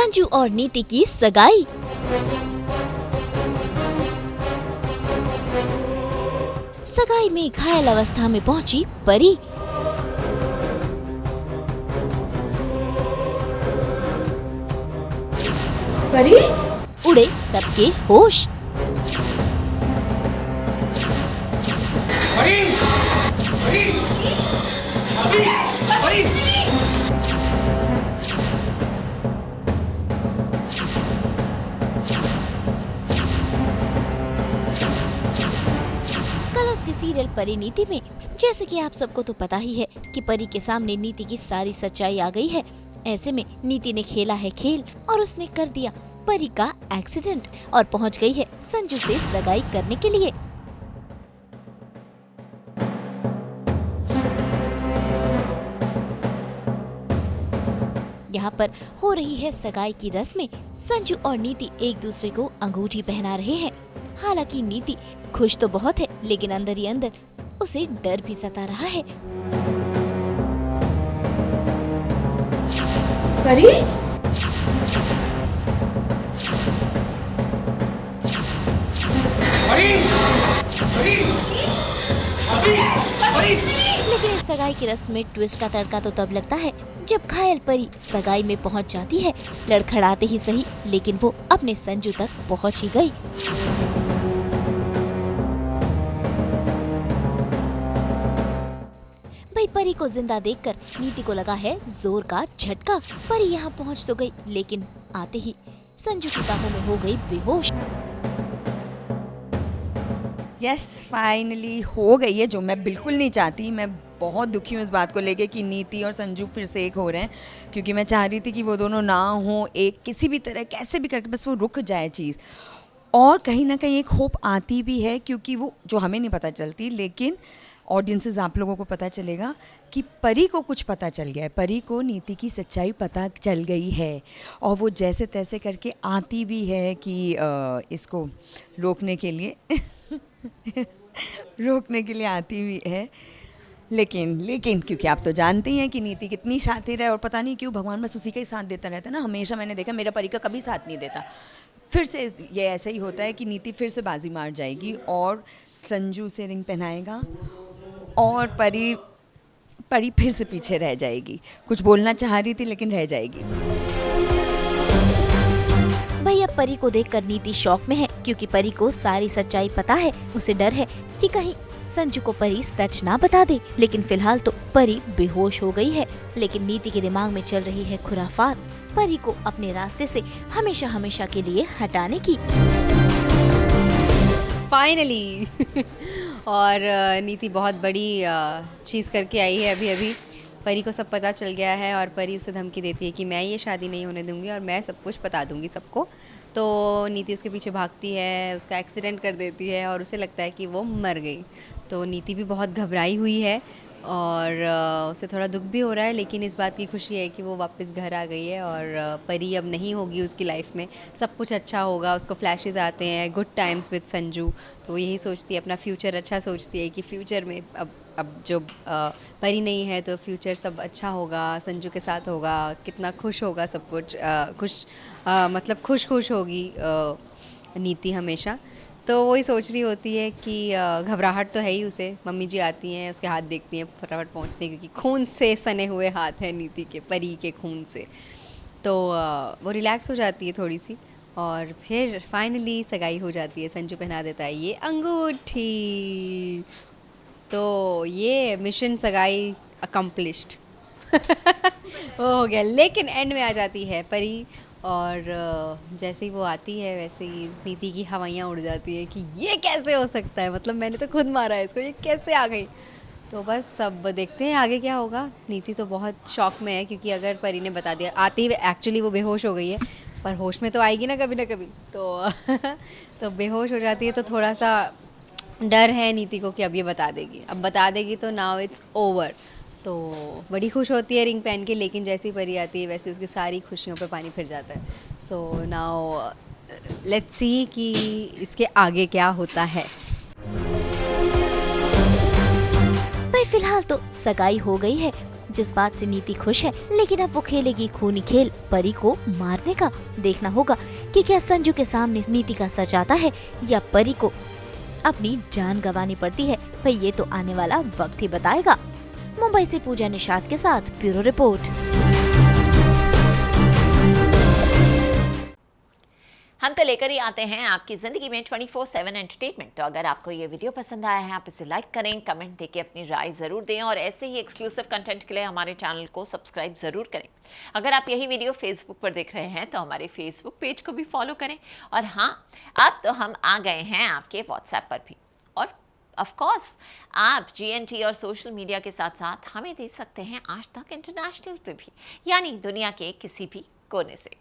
संजू और नीति की सगाई। सगाई में घायल अवस्था में पहुंची परी। परी? उड़े सबके होश। परी! परी! अभी! परी! कलर्स के सीरियल परी नीति में जैसे कि आप सबको तो पता ही है कि परी के सामने नीति की सारी सच्चाई आ गई है। ऐसे में नीति ने खेला है खेल और उसने कर दिया परी का एक्सीडेंट और पहुंच गई है संजू से सगाई करने के लिए। यहाँ पर हो रही है सगाई की रस्में। संजू और नीति एक दूसरे को अंगूठी पहना रहे हैं। हालांकि नीति खुश तो बहुत है लेकिन अंदर ही अंदर उसे डर भी सता रहा है। परी? परी! परी! अभी! परी! लेकिन इस सगाई की रस्म में ट्विस्ट का तड़का तो तब लगता है जब घायल परी सगाई में पहुंच जाती है। लड़खड़ाते ही सही लेकिन वो अपने संजू तक पहुंच ही गई। भाई परी को जिंदा देखकर नीति को लगा है जोर का झटका। परी यहाँ पहुंच तो गई लेकिन आते ही संजू की बाहों में हो गई बेहोश। यस, फाइनली हो गई है जो मैं बिल्कुल नहीं चाहती। मैं बहुत दुखी हूँ इस बात को लेके कि नीति और संजू फिर से एक हो रहे हैं, क्योंकि मैं चाह रही थी कि वो दोनों ना हो एक, किसी भी तरह कैसे भी करके बस वो रुक जाए चीज़। और कहीं ना कहीं एक होप आती भी है, क्योंकि वो जो हमें नहीं पता चलती लेकिन ऑडियंसेस आप लोगों को पता चलेगा कि परी को कुछ पता चल गया है। परी को नीति की सच्चाई पता चल गई है और वो जैसे तैसे करके आती भी है कि इसको रोकने के लिए रोकने के लिए आती भी है। लेकिन क्योंकि आप तो जानते ही हैं कि नीति कितनी शातिर है और पता नहीं क्यों भगवान बस उसी का ही साथ देता रहता है ना। हमेशा मैंने देखा मेरा परी का कभी साथ नहीं देता। फिर से ये ऐसा ही होता है कि नीति फिर से बाजी मार जाएगी और संजू से रिंग पहनाएगा और परी फिर से पीछे रह जाएगी। कुछ बोलना चाह रही थी लेकिन रह जाएगी। भैया परी को देखकर नीति शॉक में है, क्योंकि परी को सारी सच्चाई पता है। उसे डर है कि कहीं संजू को परी सच ना बता दे। लेकिन फिलहाल तो परी बेहोश हो गई है। लेकिन नीति के दिमाग में चल रही है खुराफात परी को अपने रास्ते से हमेशा हमेशा के लिए हटाने की। फाइनली और नीति बहुत बड़ी चीज़ करके आई है अभी। परी को सब पता चल गया है और परी उसे धमकी देती है कि मैं ये शादी नहीं होने दूंगी और मैं सब कुछ बता दूंगी सबको। तो नीति उसके पीछे भागती है, उसका एक्सीडेंट कर देती है और उसे लगता है कि वो मर गई। तो नीति भी बहुत घबराई हुई है और उसे थोड़ा दुख भी हो रहा है, लेकिन इस बात की खुशी है कि वो वापस घर आ गई है और परी अब नहीं होगी उसकी लाइफ में। सब कुछ अच्छा होगा। उसको फ्लैशेस आते हैं गुड टाइम्स विद संजू, तो यही सोचती है, अपना फ्यूचर अच्छा सोचती है कि फ्यूचर में अब जो परी नहीं है तो फ्यूचर सब अच्छा होगा, संजू के साथ होगा, कितना खुश होगा सब कुछ। मतलब खुश होगी नीति हमेशा। तो वही सोच रही होती है कि घबराहट तो है ही उसे। मम्मी जी आती हैं, उसके हाथ देखती हैं, फटाफट पहुंचती हैं क्योंकि खून से सने हुए हाथ हैं नीति के, परी के खून से। तो वो रिलैक्स हो जाती है थोड़ी सी और फिर फाइनली सगाई हो जाती है। संजू पहना देता है ये अंगूठी। तो ये मिशन सगाई अकम्प्लिश्ड वो हो गया। लेकिन एंड में आ जाती है परी और जैसे ही वो आती है वैसे ही नीति की हवाइयाँ उड़ जाती है कि ये कैसे हो सकता है, मतलब मैंने तो खुद मारा है इसको, ये कैसे आ गई। तो बस सब देखते हैं आगे क्या होगा। नीति तो बहुत शॉक में है क्योंकि अगर परी ने बता दिया, आते ही एक्चुअली वो बेहोश हो गई है, पर होश में तो आएगी ना कभी तो तो बेहोश हो जाती है। तो थोड़ा सा डर है नीति को कि अब ये बता देगी, अब बता देगी तो नाउ इट्स ओवर। तो बड़ी खुश होती है रिंग पहन के, लेकिन जैसी परी आती है वैसे उसकी सारी खुशियों पे पानी फिर जाता है। सो नाउ लेट्स सी कि इसके आगे क्या होता है। भाई फिलहाल तो सगाई हो गई है। जिस बात से नीति खुश है, लेकिन अब वो खेलेगी खूनी खेल परी को मारने का। देखना होगा कि क्या संजू के सामने नीति का सच आता है या परी को अपनी जान गंवानी पड़ती है। भाई ये तो आने वाला वक्त ही बताएगा। मुंबई से पूजा निषाद के साथ ब्यूरो रिपोर्ट। हम तो लेकर ही आते हैं आपकी ज़िंदगी में 24/7 एंटरटेनमेंट। तो अगर आपको ये वीडियो पसंद आया है, आप इसे लाइक करें, कमेंट देके अपनी राय ज़रूर दें और ऐसे ही एक्सक्लूसिव कंटेंट के लिए हमारे चैनल को सब्सक्राइब ज़रूर करें। अगर आप यही वीडियो फेसबुक पर देख रहे हैं तो हमारे फेसबुक पेज को भी फॉलो करें। और हाँ, अब तो हम आ गए हैं आपके व्हाट्सएप पर भी। और ऑफ कोर्स आप GNT और सोशल मीडिया के साथ साथ हमें दे सकते हैं आज तक इंटरनेशनल पे भी, यानी दुनिया के किसी भी कोने से।